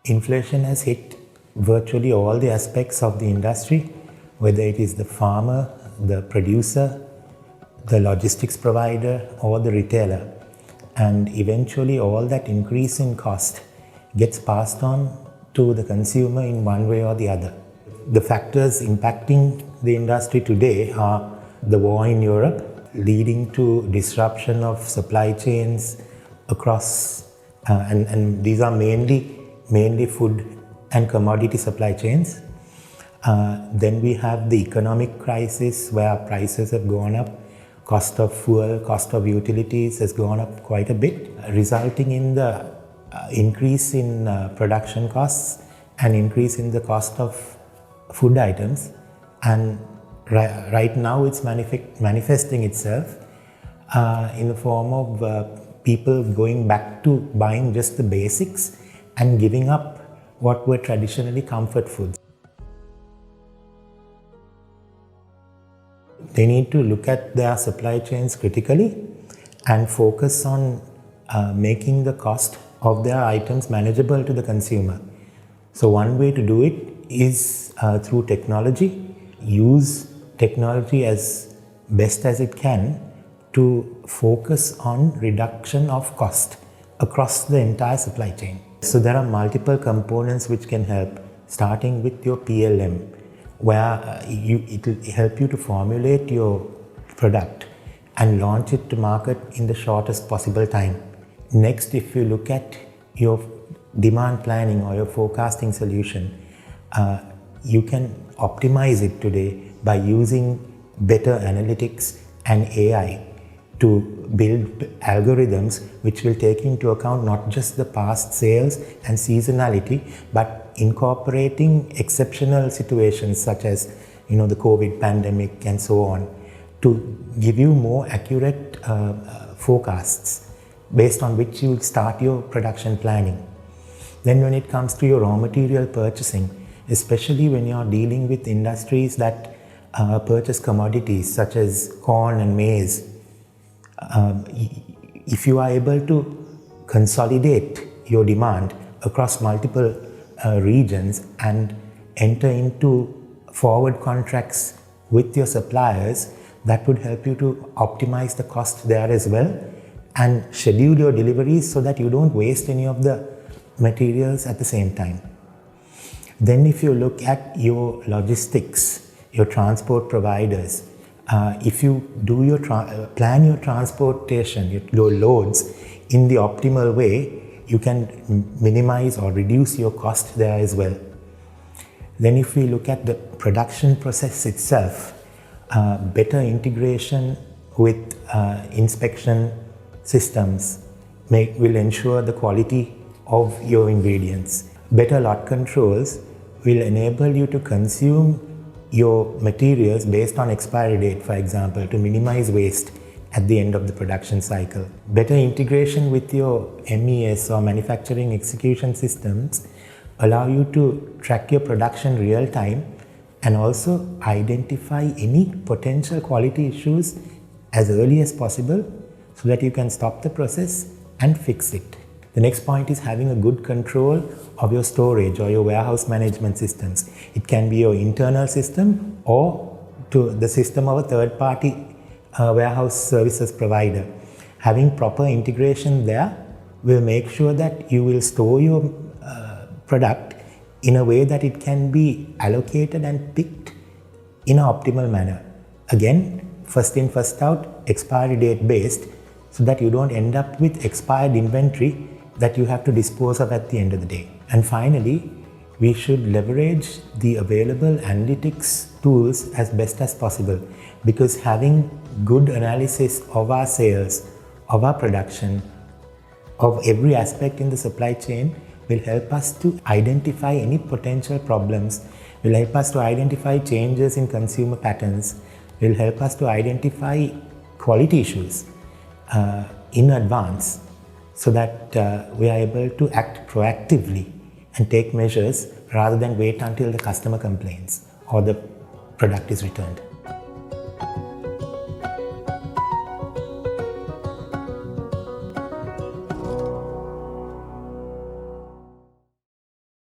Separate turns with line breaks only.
Inflation has hit virtually all the aspects of the industry, whether it is the farmer, the producer, the logistics provider, or the retailer. And eventually all that increase in cost gets passed on to the consumer in one way or the other. The factors impacting the industry today are the war in Europe, leading to disruption of supply chains across, and these are mainly food and commodity supply chains. Then we have the economic crisis where prices have gone up, cost of fuel, cost of utilities has gone up quite a bit, resulting in the increase in production costs and increase in the cost of food items. And right now it's manifesting itself in the form of people going back to buying just the basics and giving up what were traditionally comfort foods. They need to look at their supply chains critically and focus on making the cost of their items manageable to the consumer. So one way to do it is through technology. Use technology as best as it can to focus on reduction of cost across the entire supply chain. So there are multiple components which can help, starting with your PLM, where it will help you to formulate your product and launch it to market in the shortest possible time. Next, if you look at your demand planning or your forecasting solution, you can optimize it today by using better analytics and AI to build algorithms which will take into account not just the past sales and seasonality, but incorporating exceptional situations such as the COVID pandemic and so on, to give you more accurate forecasts based on which you will start your production planning. Then when it comes to your raw material purchasing, especially when you are dealing with industries that purchase commodities such as corn and maize, if you are able to consolidate your demand across multiple regions and enter into forward contracts with your suppliers, that would help you to optimize the cost there as well and schedule your deliveries so that you don't waste any of the materials at the same time. Then if you look at your logistics, your transport providers, if you do your plan your transportation, your loads in the optimal way, you can minimize or reduce your cost there as well. Then if we look at the production process itself, better integration with inspection systems will ensure the quality of your ingredients. Better lot controls will enable you to consume your materials based on expiry date, for example, to minimize waste at the end of the production cycle. Better integration with your MES or manufacturing execution systems allow you to track your production real time and also identify any potential quality issues as early as possible so that you can stop the process and fix it. The next point is having a good control of your storage or your warehouse management systems. It can be your internal system or to the system of a third-party warehouse services provider. Having proper integration there will make sure that you will store your product in a way that it can be allocated and picked in an optimal manner. Again, first in, first out, expiry date based, so that you don't end up with expired inventory that you have to dispose of at the end of the day. And finally, we should leverage the available analytics tools as best as possible, because having good analysis of our sales, of our production, of every aspect in the supply chain will help us to identify any potential problems, will help us to identify changes in consumer patterns, will help us to identify quality issues in advance, so that we are able to act proactively and take measures rather than wait until the customer complains or the product is returned.